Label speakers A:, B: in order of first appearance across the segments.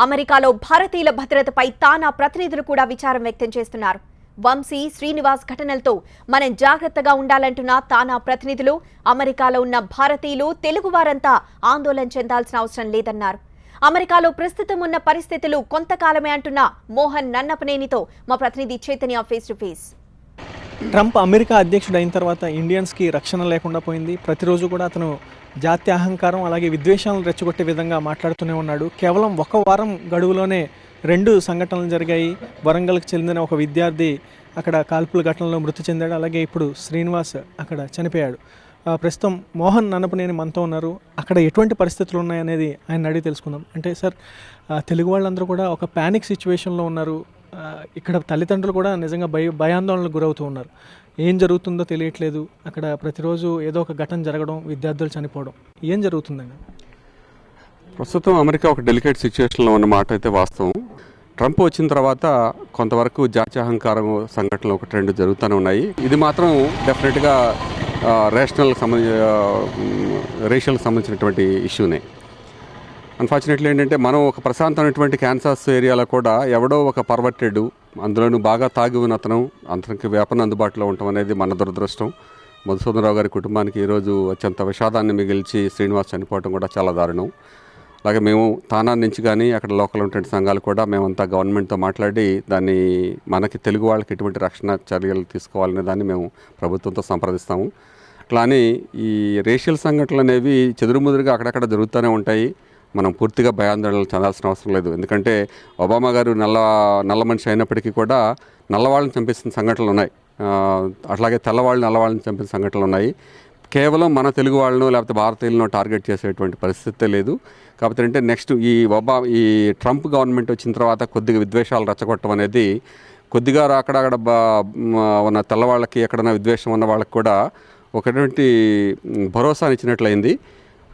A: అమెరికాలో భారతీయుల భద్రతపై తానా ప్రతినిధులు కూడా విచారం వ్యక్తం చేస్తున్నారు. వంశీ, శ్రీనివాస్ ఘటనలతో మనం జాగ్రత్తగా ఉండాలంటున్న తానా ప్రతినిధులు అమెరికాలో ఉన్న భారతీయులు, తెలుగువారంతా ఆందోళన చెందాల్సిన అవసరం లేదన్నారు. అమెరికాలో ప్రస్తుతం ఉన్న పరిస్థితులు కొంతకాలమే అంటున్న మోహన్ నన్నపనేనితో మా ప్రతినిధి Chaitanya face to face.
B: Trump America అధ్యక్షుడు అయిన తర్వాత ఇండియన్స్కి రక్షణ లేకుండా పోయింది. ప్రతిరోజు కూడా అతను జాతీయ అహంకారం అలాగే విద్వేషాలను రెచ్చగొట్టే విధంగా మాట్లాడుతూనే ఉన్నాడు. కేవలం ఒక వారం గడువులోనే 2 సంఘటనలు జరిగాయి. వరంగల్కి చెందిన ఒక విద్యార్థి అక్కడ కాల్పుల ఘటనలో మృతి చెందాడు. అలాగే ఇప్పుడు శ్రీనివాస్ అక్కడ చనిపోయాడు. ప్రస్తుతం మోహన్ నన్నపనేని మనతో ఉన్నారు. అక్కడ ఎటువంటి పరిస్థితులు ఉన్నాయనేది ఆయన అడిగి తెలుసుకుందాం. అంటే సార్, తెలుగు వాళ్ళందరూ కూడా ఒక ప్యానిక్ సిచ్యువేషన్లో ఉన్నారు. ఇక్కడ తల్లిదండ్రులు కూడా నిజంగా భయాందోళనకు గురవుతూ ఉన్నారు. ఏం జరుగుతుందో తెలియట్లేదు. అక్కడ ప్రతిరోజు ఏదో ఒక ఘటన జరగడం, విద్యార్థులు చనిపోవడం, ఏం జరుగుతుందండి?
C: ప్రస్తుతం అమెరికా ఒక డెలికేట్ సిచ్యువేషన్లో ఉన్న మాట అయితే వాస్తవం. ట్రంప్ వచ్చిన తర్వాత కొంతవరకు జాత్యాహంకారం సంఘటనలు 1-2 జరుగుతూనే ఉన్నాయి. ఇది మాత్రం డెఫినెట్గా రేషియల్కి సంబంధించినటువంటి ఇష్యూనే. అన్ఫార్చునేట్లీ ఏంటంటే మనం ఒక ప్రశాంతమైనటువంటి క్యాన్సాస్ ఏరియాలో కూడా ఎవడో ఒక పర్వర్టెడ్, అందులోనూ బాగా తాగి ఉన్న అతనికి వేపన అందుబాటులో ఉండటం అనేది మన దురదృష్టం. మధుసూదనరావు గారి కుటుంబానికి ఈరోజు అత్యంత విషాదాన్ని మిగిల్చి శ్రీనివాస్ చనిపోవడం కూడా చాలా దారుణం. అలాగే మేము తానా నుంచి కానీ అక్కడ లోకల్ ఉన్నటువంటి సంఘాలు కూడా మేమంతా గవర్నమెంట్తో మాట్లాడి దాన్ని మనకి తెలుగు వాళ్ళకి ఎటువంటి రక్షణ చర్యలు తీసుకోవాలనే దాన్ని మేము ప్రభుత్వంతో సంప్రదిస్తాము. అట్లానే ఈ రేషియల్ సంఘటనలు అనేవి చెదురుముదురుగా అక్కడక్కడ జరుగుతూనే ఉంటాయి. మనం పూర్తిగా భయాందోళనలు చెందాల్సిన అవసరం లేదు. ఎందుకంటే ఒబామా గారు నల్ల మనిషి అయినప్పటికీ కూడా నల్లవాళ్ళని చంపేసిన సంఘటనలు ఉన్నాయి. అట్లాగే నల్లవాళ్ళని చంపిన సంఘటనలు ఉన్నాయి. కేవలం మన తెలుగు వాళ్ళను లేకపోతే భారతీయులను టార్గెట్ చేసేటువంటి పరిస్థితే లేదు. కాకపోతే అంటే నెక్స్ట్ ఈ ట్రంప్ గవర్నమెంట్ వచ్చిన తర్వాత కొద్దిగా విద్వేషాలు రెచ్చగొట్టడం అనేది కొద్దిగా అక్కడక్కడ ఉన్న తెల్లవాళ్ళకి ఎక్కడైనా విద్వేషం ఉన్న వాళ్ళకి కూడా ఒకటువంటి భరోసాని ఇచ్చినట్లయింది.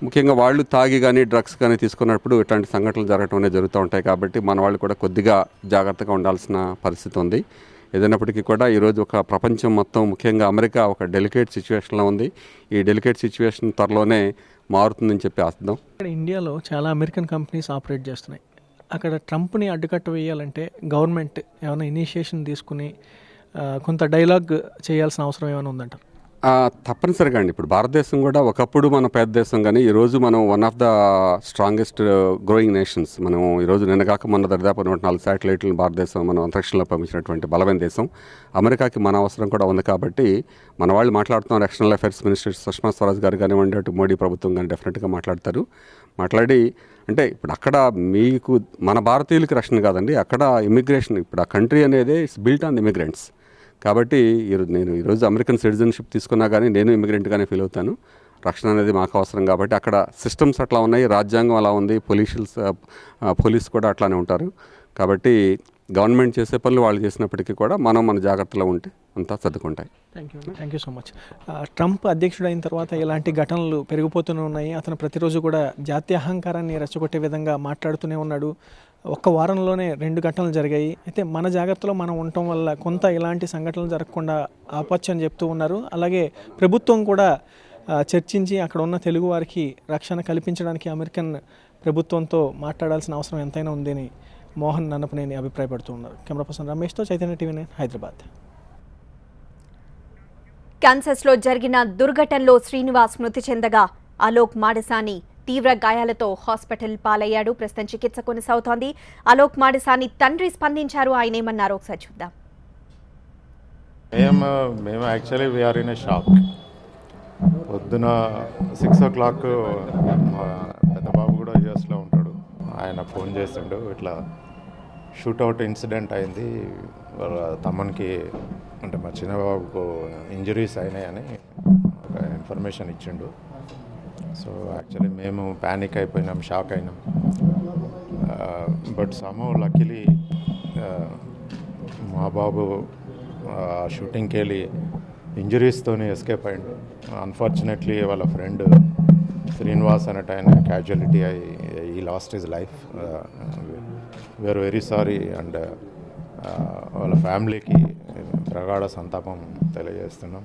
C: ముఖ్యంగా వాళ్ళు తాగి కానీ డ్రగ్స్ కానీ తీసుకున్నప్పుడు ఇట్లాంటి సంఘటనలు జరగడం అనేది జరుగుతూ ఉంటాయి. కాబట్టి మన వాళ్ళు కూడా కొద్దిగా జాగ్రత్తగా ఉండాల్సిన పరిస్థితి ఉంది. ఏదైనప్పటికీ కూడా ఈరోజు ఒక ప్రపంచం మొత్తం, ముఖ్యంగా అమెరికా ఒక డెలికేట్ సిచ్యువేషన్లో ఉంది. ఈ డెలికేట్ సిచ్యువేషన్ త్వరలోనే మారుతుందని చెప్పి ఆశిద్దాం.
B: ఇక్కడ ఇండియాలో చాలా అమెరికన్ కంపెనీస్ ఆపరేట్ చేస్తున్నాయి. అక్కడ ట్రంప్ని అడ్డుకట్ట వేయాలంటే గవర్నమెంట్ ఏమైనా ఇనిషియేషన్ తీసుకుని కొంత డైలాగ్ చేయాల్సిన అవసరం ఏమైనా ఉందంట?
C: తప్పనిసరిగా అండి. ఇప్పుడు భారతదేశం కూడా ఒకప్పుడు మన పెద్ద దేశం, కానీ ఈరోజు మనం one of the strongest growing nations. మనం ఈరోజు నిన్నగాక మొన్న దాదాపు 4 శాటిలైట్లను భారతదేశం మనం అంతరిక్షంలో పంపించినటువంటి బలమైన దేశం. అమెరికాకి మన అవసరం కూడా ఉంది. కాబట్టి మన వాళ్ళు మాట్లాడుతున్నాం. External affairs minister Sushma Swaraj గారు కానివ్వండి, అటు మోడీ ప్రభుత్వం కానీ డెఫినెట్గా మాట్లాడి అంటే ఇప్పుడు అక్కడ మీకు మన భారతీయులకి రక్షణ కాదండి, అక్కడ ఇమిగ్రేషన్, ఇప్పుడు ఆ కంట్రీ అనేది ఇట్స్ బిల్ట్ ఆన్ ఇమిగ్రెంట్స్. కాబట్టి నేను ఈరోజు అమెరికన్ సిటిజన్షిప్ తీసుకున్నా కానీ నేను ఇమిగ్రెంట్గానే ఫీల్ అవుతాను. రక్షణ అనేది మాకు అవసరం. కాబట్టి అక్కడ సిస్టమ్స్ అట్లా ఉన్నాయి, రాజ్యాంగం అలా ఉంది, పోలీస్ కూడా అట్లానే ఉంటారు. కాబట్టి గవర్నమెంట్ చేసే పనులు వాళ్ళు చేసినప్పటికీ కూడా మన జాగ్రత్తలో ఉంటే అంతా సర్దుకుంటాయి.
B: Thank you so much. Trump అధ్యక్షుడు అయిన తర్వాత ఇలాంటి ఘటనలు పెరిగిపోతూనే ఉన్నాయి. అతను ప్రతిరోజు కూడా జాతీయ అహంకారాన్ని రెచ్చగొట్టే విధంగా మాట్లాడుతూనే ఉన్నాడు. ఒక్క వారంలోనే 2 ఘటనలు జరిగాయి. అయితే మన జాగ్రత్తలో మనం ఉండటం వల్ల కొంత ఇలాంటి సంఘటనలు జరగకుండా ఆపొచ్చు అని చెప్తూ ఉన్నారు. అలాగే ప్రభుత్వం కూడా చర్చించి అక్కడ ఉన్న తెలుగు వారికి రక్షణ కల్పించడానికి అమెరికన్ ప్రభుత్వంతో మాట్లాడాల్సిన అవసరం ఎంతైనా ఉందని మోహన్ నన్నపనేని అభిప్రాయపడుతూ ఉన్నారు. కెమెరా పర్సన్ రమేష్తో చైతన్య టీవీ, హైదరాబాద్.
A: కాన్సస్లో జరిగిన దుర్ఘటనలో శ్రీనివాస్ మృతి చెందగా అలోక్ మాడసాని తీవ్ర గాయాలతో హాస్పిటల్ పాలయ్యాడు. ప్రస్తుతం చికిత్స కొనసాగుతోంది. అలోక్ మాడసాని తండ్రి స్పందించారు. ఆయన ఏమన్నారు ఒకసారి చూద్దాం.
D: మేము actually we are in a shock. పొద్దున 6 o'clock మా పెద్ద బాబు కూడా యూఎస్లో ఉంటాడు, ఆయన ఫోన్ చేసిండు, ఇట్లా షూట్అవుట్ ఇన్సిడెంట్ అయింది, వాళ్ళ తమ్మునికి అంటే మా చిన్న బాబుకు ఇంజరీస్ అయినాయని ఒక ఇన్ఫర్మేషన్ ఇచ్చిండు. సో యాక్చువల్లీ మేము ప్యానిక్ అయిపోయినాం, షాక్ అయినాం. బట్ సమ్హౌ లక్కీలీ మా బాబు షూటింగ్కి వెళ్ళి ఇంజరీస్తోనే ఎస్కేప్ అయ్యిండు. అన్ఫార్చునేట్లీ వాళ్ళ ఫ్రెండ్ శ్రీనివాస్ అనేట ఆయన క్యాజువాలిటీ ఈ lost his life. We are very sorry and వాళ్ళ ఫ్యామిలీకి ప్రగాఢ సంతాపం తెలియజేస్తున్నాం.